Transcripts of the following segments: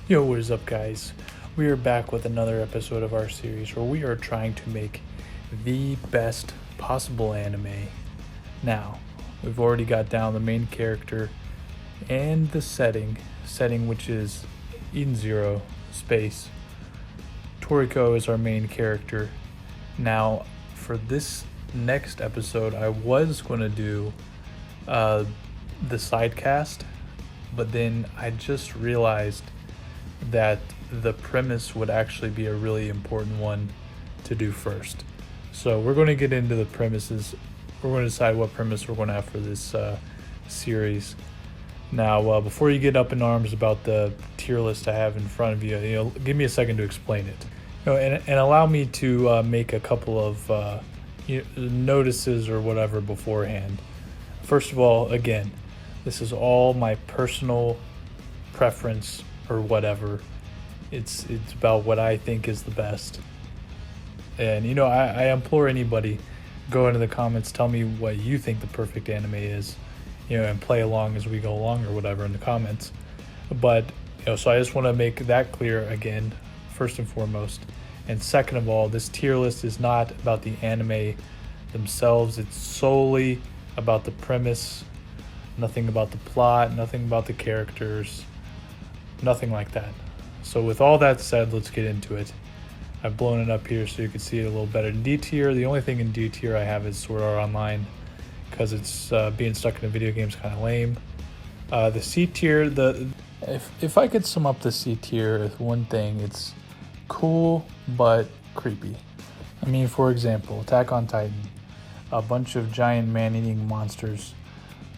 Yo, what is up, guys? We are back with another episode of our series where we are trying to make the best possible anime. Now, we've already got down the main character and the setting which is Eden Zero space. Toriko is our main character. Now, for this next episode, I was going to do the side cast, but then I just realized that the premise would actually be a really important one to do first. So we're going to get into the premises. We're going to decide what premise we're going to have for this series. Now, before you get up in arms about the tier list I have in front of you, give me a second to explain it. And allow me to make a couple of notices or whatever beforehand. First of all, again, this is all my personal preference or whatever. It's about what I think is the best. And I implore anybody, go into the comments, tell me what you think the perfect anime is, and play along as we go along or whatever in the comments. But so I just want to make that clear again, first and foremost. And second of all, this tier list is not about the anime themselves. It's solely about the premise, nothing about the plot, nothing about the characters, nothing like that. So with all that said, let's get into it. I've blown it up here so you can see it a little better. In D tier, the only thing in D tier I have is Sword Art Online, because it's being stuck in a video game is kind of lame. The C tier, if I could sum up the C tier with one thing, it's cool but creepy. I mean, for example, Attack on Titan, a bunch of giant man-eating monsters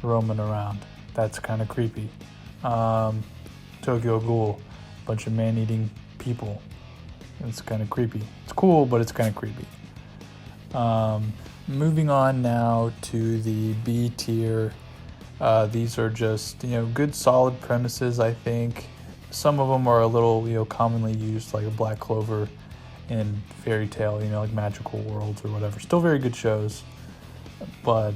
roaming around. That's kind of creepy. Tokyo Ghoul, a bunch of man-eating people. It's kind of creepy. It's cool, but it's kind of creepy. Moving on now to the B tier. These are just good, solid premises. I think some of them are a little commonly used, like a Black Clover and Fairy Tail. Like Magical Worlds or whatever. Still very good shows, but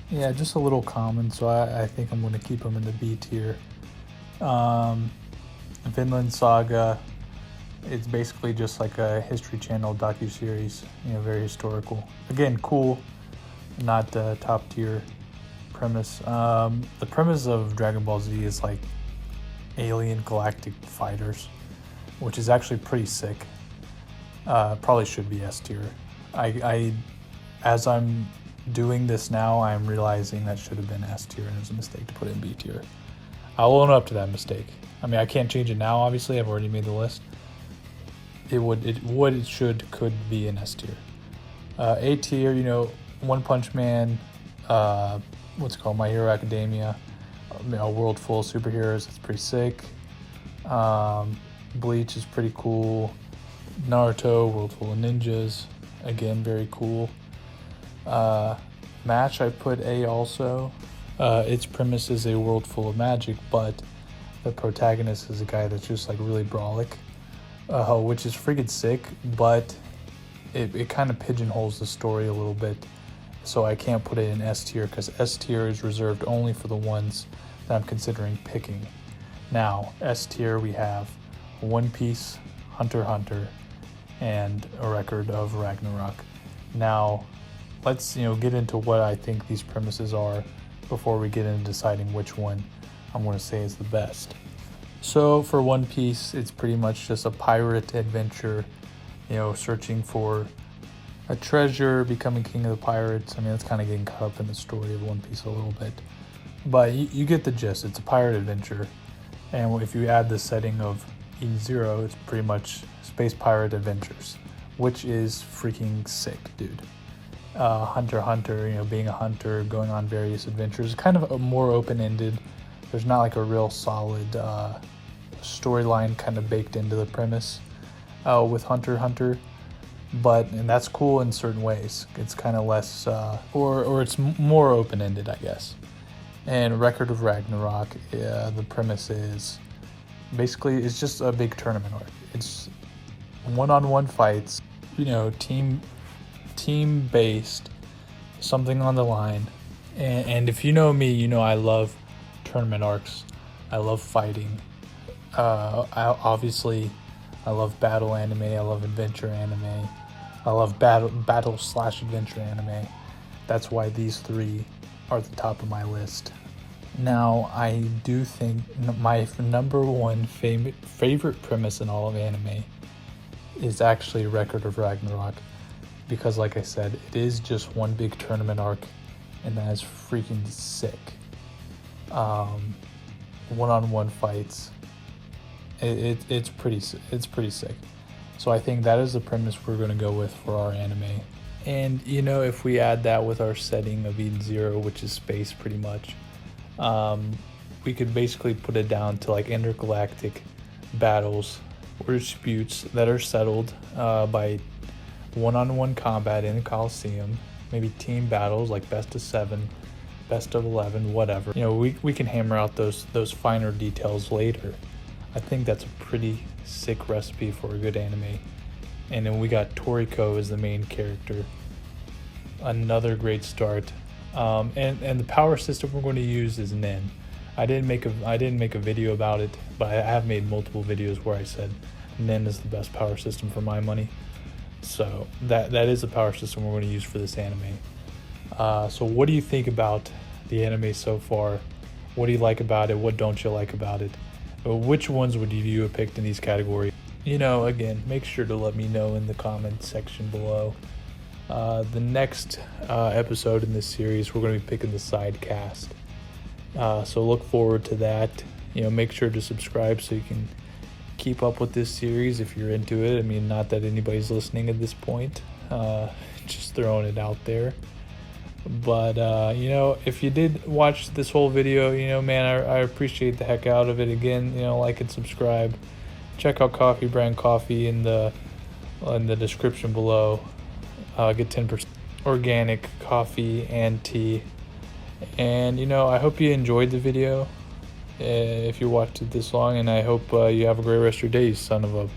just a little common. So I think I'm going to keep them in the B tier. Vinland Saga, it's basically just like a History Channel docuseries, very historical. Again, cool, not top tier premise. The premise of Dragon Ball Z is like alien galactic fighters, which is actually pretty sick. Probably should be S tier. I as I'm doing this now, I'm realizing that should have been S tier and it was a mistake to put it in B tier. I'll own up to that mistake. I mean, I can't change it now, obviously. I've already made the list. It could be an S tier. A tier, One Punch Man, what's it called, My Hero Academia, a world full of superheroes. It's pretty sick. Bleach is pretty cool. Naruto, world full of ninjas. Again, very cool. Match, I put A also. Its premise is a world full of magic, but the protagonist is a guy that's just like really brolic, which is freaking sick, but it kind of pigeonholes the story a little bit. So I can't put it in S tier because S tier is reserved only for the ones that I'm considering picking. Now, S tier, we have One Piece, Hunter x Hunter, and A Record of Ragnarok. Now, let's get into what I think these premises are before we get into deciding which one I'm going to say is the best. So for One Piece, it's pretty much just a pirate adventure, searching for a treasure, becoming king of the pirates. I mean, that's kind of getting caught up in the story of One Piece a little bit. But you get the gist. It's a pirate adventure. And if you add the setting of Eden Zero, it's pretty much space pirate adventures, which is freaking sick, dude. Hunter x Hunter, being a hunter, going on various adventures, kind of a more open-ended. There's not like a real solid storyline kind of baked into the premise with Hunter x Hunter, and that's cool in certain ways. It's kind of less, or it's more open-ended, I guess. And Record of Ragnarok, the premise is basically it's just a big tournament arc. It's one-on-one fights, team based, something on the line. And if you know me, I love tournament arcs. I love fighting. I love battle anime. I love adventure anime. I love battle/adventure anime. That's why these three are at the top of my list. Now, I do think my number one favorite premise in all of anime is actually Record of Ragnarok, because, like I said, it is just one big tournament arc, and that is freaking sick. One-on-one fights. It's pretty sick. So I think that is the premise we're going to go with for our anime. And if we add that with our setting of Eden Zero, which is space pretty much, we could basically put it down to like intergalactic battles or disputes that are settled by one-on-one combat in a coliseum, maybe team battles like best of 7, best of 11, whatever. We can hammer out those finer details later. I think that's a pretty sick recipe for a good anime. And then we got Toriko as the main character. Another great start. And the power system we're going to use is Nen. I didn't make a video about it, but I have made multiple videos where I said Nen is the best power system for my money. So that is the power system we're going to use for this anime. So what do you think about the anime so far? What do you like about it? What don't you like about it? Which ones would you have picked in these categories? Again, make sure to let me know in the comment section below. The next episode in this series, we're going to be picking the side cast. So look forward to that. Make sure to subscribe so you can keep up with this series if you're into it. I mean, not that anybody's listening at this point. Just throwing it out there. But, if you did watch this whole video, man, I appreciate the heck out of it. Again, like and subscribe. Check out Coffee Brand Coffee in the description below. Get 10% organic coffee and tea. And, I hope you enjoyed the video if you watched it this long. And I hope you have a great rest of your day, you son of a